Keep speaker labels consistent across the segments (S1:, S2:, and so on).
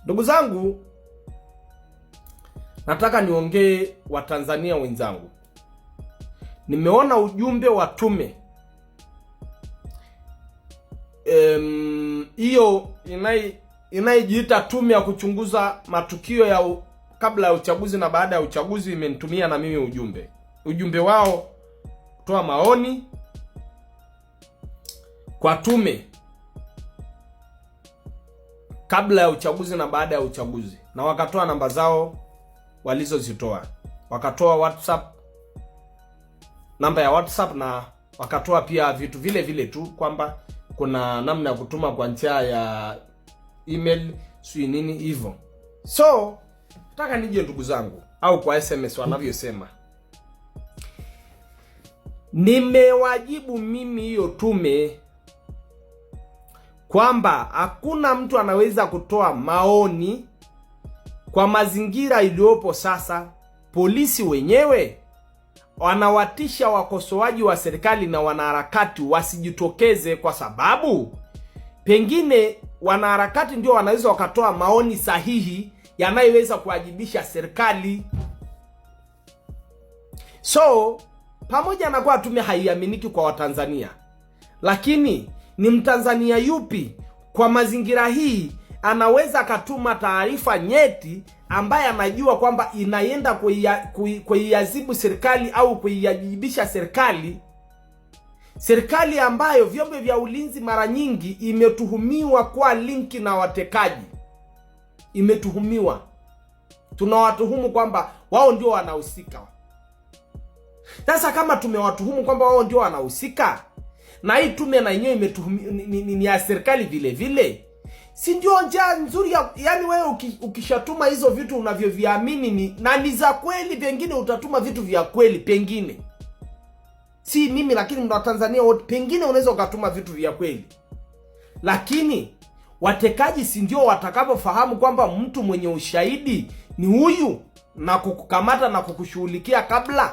S1: Ndugu zangu, nataka niongee Watanzania wenzangu. Nimeona ujumbe wa tume hiyo inayojiita tume ya kuchunguza matukio ya kabla ya uchaguzi na baada ya uchaguzi. Imenitumia na mimi ujumbe wao kutoa maoni kwa tume kabla ya uchaguzi na baada ya uchaguzi, na wakatoa namba zao walizozitoa, wakatoa WhatsApp, namba ya WhatsApp, na wakatoa pia vitu vile vile tu kwamba kuna namna ya kutuma kwa njia ya email, sio nini hivyo. So nataka nije ndugu zangu, au kwa SMS wanavyosema, nimewajibu mimi hiyo tume kwamba hakuna mtu anaweza kutoa maoni kwa mazingira iliyopo sasa. Polisi wenyewe wanawatisha wakosoaji wa serikali na wanaharakati wasijitokeze, kwa sababu pengine wanaharakati ndio wanaweza wakatoa maoni sahihi yanayoweza kuwajibisha serikali. So pamoja na kwa tume haiaminiki kwa Watanzania, lakini ni Mtanzania yupi kwa mazingira hii anaweza katuma taarifa nyeti ambaye anajua kwamba inaenda kuiadhibu serikali au kuiajibisha serikali ambayo vyombo vya ulinzi mara nyingi imetuhumiwa kwa linki na watekaji. Imetuhumiwa, tunawatuhumu kwamba wao ndio wanahusika. Sasa kama tumewatuhumu kwamba wao ndio wanahusika, na hii tume na yenyewe ni ya serikali vile vile, si ndio njia nzuri ya, yani wewe ukishatuma hizo vitu unavyoviamini ni za kweli, pengine utatuma vitu vya kweli, pengine si mimi, lakini mna Tanzania wote, pengine unaweza ukatuma vitu vya kweli. Lakini watekaji si ndio watakapofahamu kwamba mtu mwenye ushahidi ni huyu na kukukamata na kukushughulikia kabla,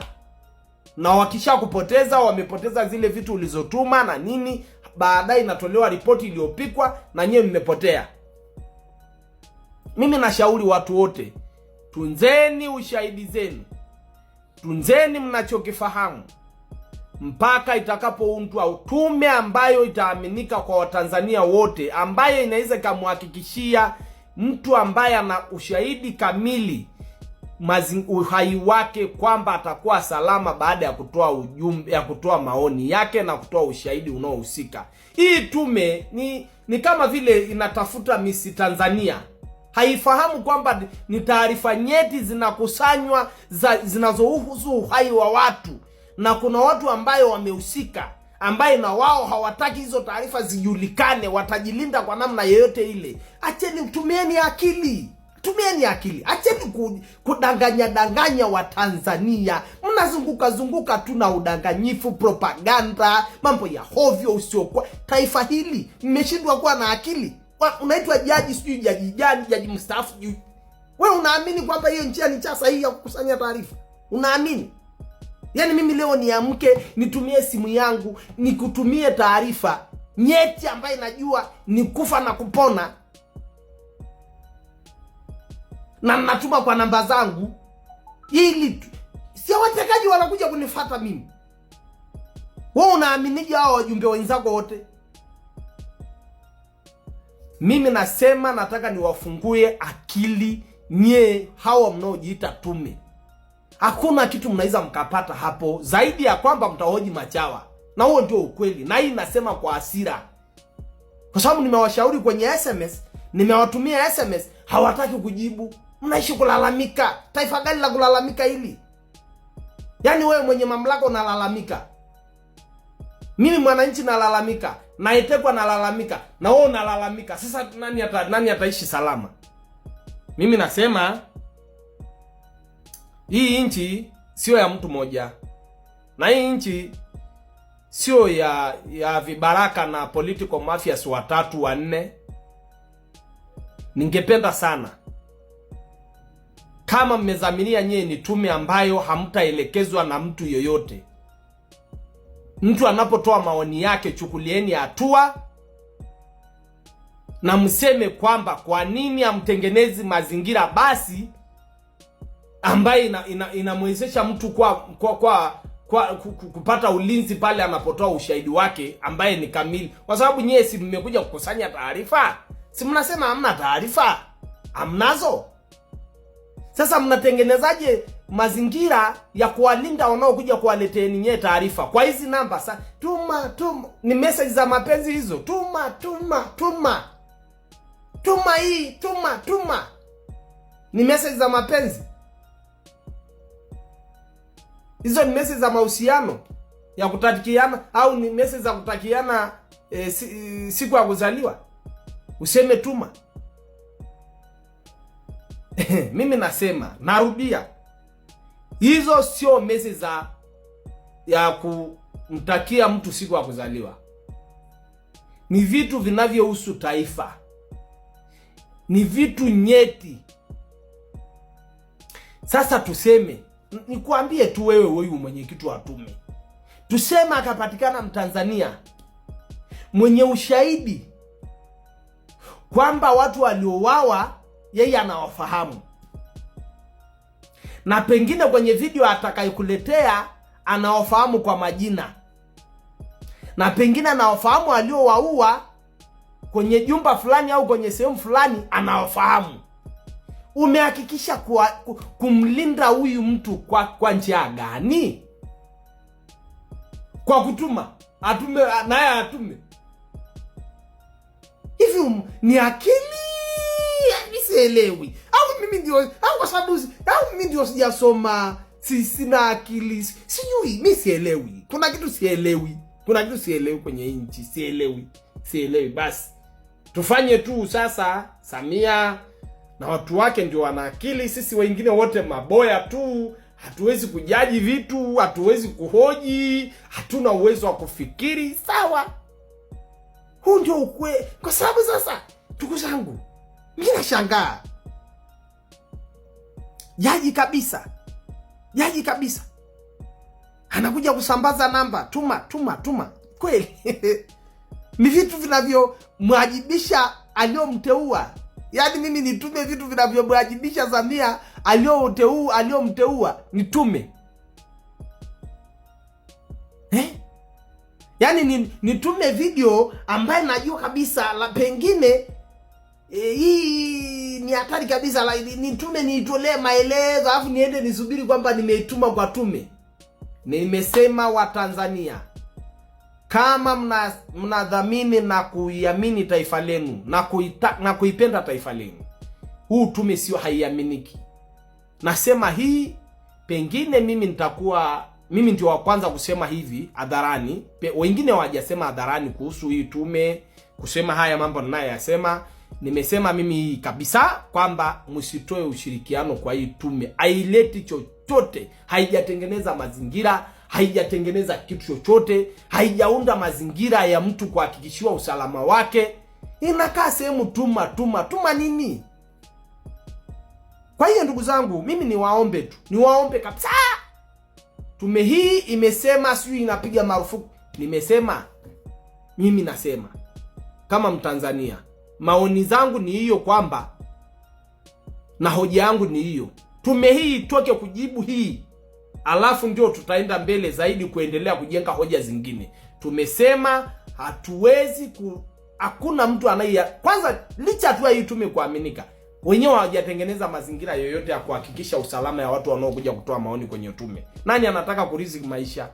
S1: na wakisha kupoteza, wamepoteza zile vitu ulizotuma na nini, baadaye inatolewa ripoti iliyopikwa na nyewe mmepotea. Mimi nashauri watu wote, tunzeni ushahidi zenu, tunzeni mnachokifahamu mpaka itakapoundwa tume ambayo itaaminika kwa Watanzania wote, ambayo inaweza kumhakikishia mtu ambaye ana ushahidi kamili uhai wake kwamba atakuwa salama baada ya kutoa ujumbe, ya kutoa maoni yake na kutoa ushahidi unaohusika. Hii tume ni kama vile inatafuta Miss Tanzania. Haifahamu kwamba ni taarifa nyeti zinakusanywa zinazohusu uhai wa watu, na kuna watu ambayo wamehusika, ambaye na wao hawataki hizo taarifa zijulikane, watajilinda kwa namna yoyote ile. Acheni, tumieni akili. Tumieni akili. Acheni kudanganya wa Tanzania. Mnazunguka tu na udanganyifu, propaganda, mambo ya hovyo usiokuwa. Taifa hili mmeshindwa kuwa na akili. Unaitwa jaji, sijui jaji gani, jaji mstaafu. Wewe unaamini kwamba hiyo njia ni cha sahihi ya kukusanya taarifa? Unaamini? Yaani mimi leo niamke nitumie simu yangu nikutumie taarifa nyeti ambayo najua ni kufa na kupona, na natuma kwa namba zangu, ili sio watekaji wanakuja kunifuata mimi. Wewe unaaminije hao wajumbe wenzako wote? Mimi nasema nataka niwafungue akili nye hawa mnaojiita tume. Hakuna kitu mnaweza mkapata hapo zaidi ya kwamba mtahoji machawa, na huo ndio ukweli. Na hii nasema kwa hasira, kwa sababu nimewashauri kwenye SMS, nimewatumia SMS, hawataki kujibu. Mnaishi kulalamika. Taifa gani la kulalamika hili? Yaani wewe mwenye mamlaka unalalamika, mimi mwananchi nalalamika, naetekwa nalalamika, na wewe unalalamika. Sasa nani ataishi salama? Mimi nasema hii nchi sio ya mtu mmoja, na hii nchi sio ya vibaraka na political mafias watatu wanne. Ningependa sana kama mmezamiria nyewe ni tume ambayo hamtaelekezwa na mtu yoyote. Mtu anapotoa maoni yake, chukulieni hatua na mseme kwamba kwa nini amtengenezi mazingira basi ambaye inamwezesha mtu kupata ulinzi pale anapotoa ushahidi wake ambaye ni kamili. Kwa sababu nyie si mmekuja kukusanya taarifa? Si mnasema hamna taarifa? Hamnazo. Sasa mnatengenezaje mazingira ya kuwalinda wanaokuja kuwaleteeni nyie taarifa kwa hizi namba? Sasa tuma ni message za mapenzi hizo. Tuma hii, tuma ni message za mapenzi hizo? Ni message za mahusiano ya kutakiana, au ni message za kutakiana siku ya kuzaliwa useme tuma? Mimi nasema, narudia, hizo sio message ya kumtakia mtu siku ya kuzaliwa. Ni vitu vinavyohusu taifa, ni vitu nyeti. Sasa tuseme, nikuambie tu wewe huyu mwenyekiti wa tume, tuseme akapatikana Mtanzania mwenye ushahidi kwamba watu waliouawa yeye anawafahamu, na pengine kwenye video atakayokuletea anawafahamu kwa majina, na pengine anawafahamu aliowaua kwenye jumba fulani au kwenye sehemu fulani anawafahamu. Umehakikisha kumlinda huyu mtu kwa njia gani? Kwa kutuma atume, naye atume hivi? Ni akili? Sielewi. Au mimi ndio, au kwa sababu mimi ndio sijasoma, sina akili, sijui, mimi sielewi. Kuna kitu sielewi kwenye nchi, sielewi. Basi tufanye tu sasa, Samia na watu wake ndio wana akili, sisi wengine wote maboya tu. Hatuwezi kujaji vitu, hatuwezi kuhoji, hatuna uwezo wa kufikiri. Sawa, huu ndio ukweli. Kwa sababu sasa, ndugu zangu, mimi nashangaa, jaji kabisa anakuja kusambaza namba, tuma kweli. Ni vitu vinavyomwajibisha aliyomteua. Yaani mimi nitume vitu vinavyomwajibisha Samia aliyomteua nitume? Yaani nitume video ambaye najua kabisa la pengine hii ni hatari kabisa, nitume niitolee maelezo alafu niende nisubiri kwamba nimeituma kwa tume? Nimesema Watanzania, kama mnadhamini na kuiamini taifa lenu na kuipenda taifa lenu, huu tume sio haiaminiki. Nasema hii, pengine mimi ndio wa kwanza kusema hivi hadharani. Wengine hawajasema hadharani kuhusu hii tume, kusema haya mambo ninayoyasema. Nimesema mimi hii kabisa kwamba msitoe ushirikiano kwa hii tume. Haileti chochote, haijatengeneza mazingira, haijatengeneza kitu chochote, haijaunda mazingira ya mtu kuhakikishiwa usalama wake. Inakaa sehemu tuma nini? Kwa hiyo ndugu zangu, mimi niwaombe kabisa. Tume hii imesema sijui inapiga marufuku. Mimi nasema kama Mtanzania, maoni zangu ni hiyo, kwamba na hoja yangu ni hiyo. Tume hii itoke kujibu hii, alafu ndio tutaenda mbele zaidi kuendelea kujenga hoja zingine. Tumesema hatuwezi hakuna mtu kwanza, licha tu hii tume kuaminika, wenyewe hawajatengeneza mazingira yoyote ya kuhakikisha usalama ya watu wanaokuja kutoa maoni kwenye tume. Nani anataka kuriziki maisha?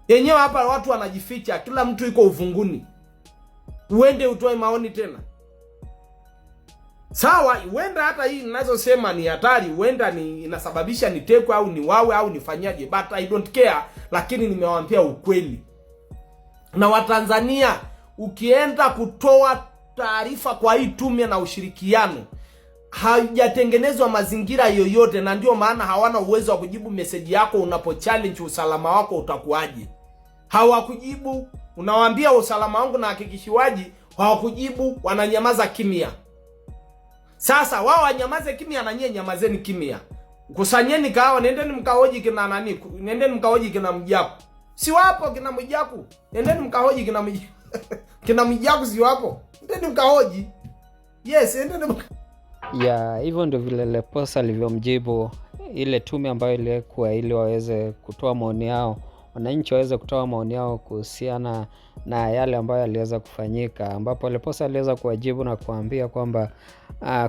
S1: Yenyewe hapa watu wanajificha, kila mtu yuko uvunguni. Uende utoe maoni tena? Sawa, huenda hata hii ninazosema ni hatari, huenda inasababisha nitekwe au niwawe au nifanyaje, but I don't care. Lakini nimewaambia ukweli. Na Watanzania, ukienda kutoa taarifa kwa hii tume na ushirikiano, haijatengenezwa mazingira yoyote, na ndio maana hawana uwezo wa kujibu message yako unapochallenge usalama wako utakuaje. Hawakujibu. Unawaambia usalama wangu na hakikishiwaji, hawakujibu, wananyamaza kimya. Sasa wao wanyamaze kimya na nyie nyamazeni kimya. Kusanyeni kahawa, nendeni mkahoji kina nani? Nendeni mkahoji kina Mwijaku. Si wapo kina Mwijaku? Nendeni mkahoji kina Mwijaku. Kina Mwijaku si wapo? Endeni mkahoji. Yes, endeni
S2: ya hivyo ndio vile Leposa alivyomjibu ile tume ambayo ilikuwa ili waweze kutoa maoni yao, wananchi waweze kutoa maoni yao kuhusiana na yale ambayo yaliweza kufanyika, ambapo Leposa aliweza kuwajibu na kuambia kwamba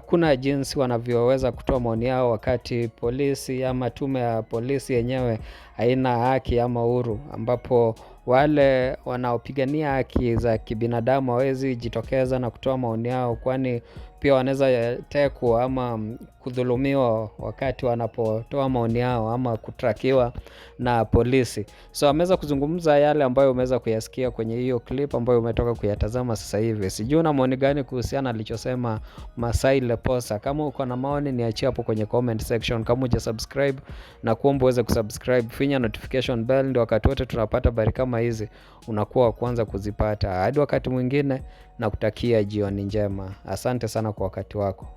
S2: kuna jinsi wanavyoweza kutoa maoni yao wakati polisi ama tume ya polisi yenyewe haina haki ama uhuru, ambapo wale wanaopigania haki za kibinadamu hawezi jitokeza na kutoa maoni yao, kwani pia wanaweza tekwa ama kudhulumiwa wakati wanapotoa maoni yao ama kutrakiwa na polisi. So ameweza kuzungumza yale ambayo umeweza kuyasikia kwenye hiyo clip ambayo umetoka kuyatazama sasa hivi. Sijui una maoni gani kuhusiana alichosema Masai Leposa? Kama uko na maoni niachie hapo kwenye comment section. Kama hujasubscribe na kuomba uweze kusubscribe, finya notification bell ndio wakati wote tunapata habari kama hizi unakuwa wa kwanza kuzipata. Hadi wakati mwingine, na kutakia jioni njema. Asante sana kwa wakati wako.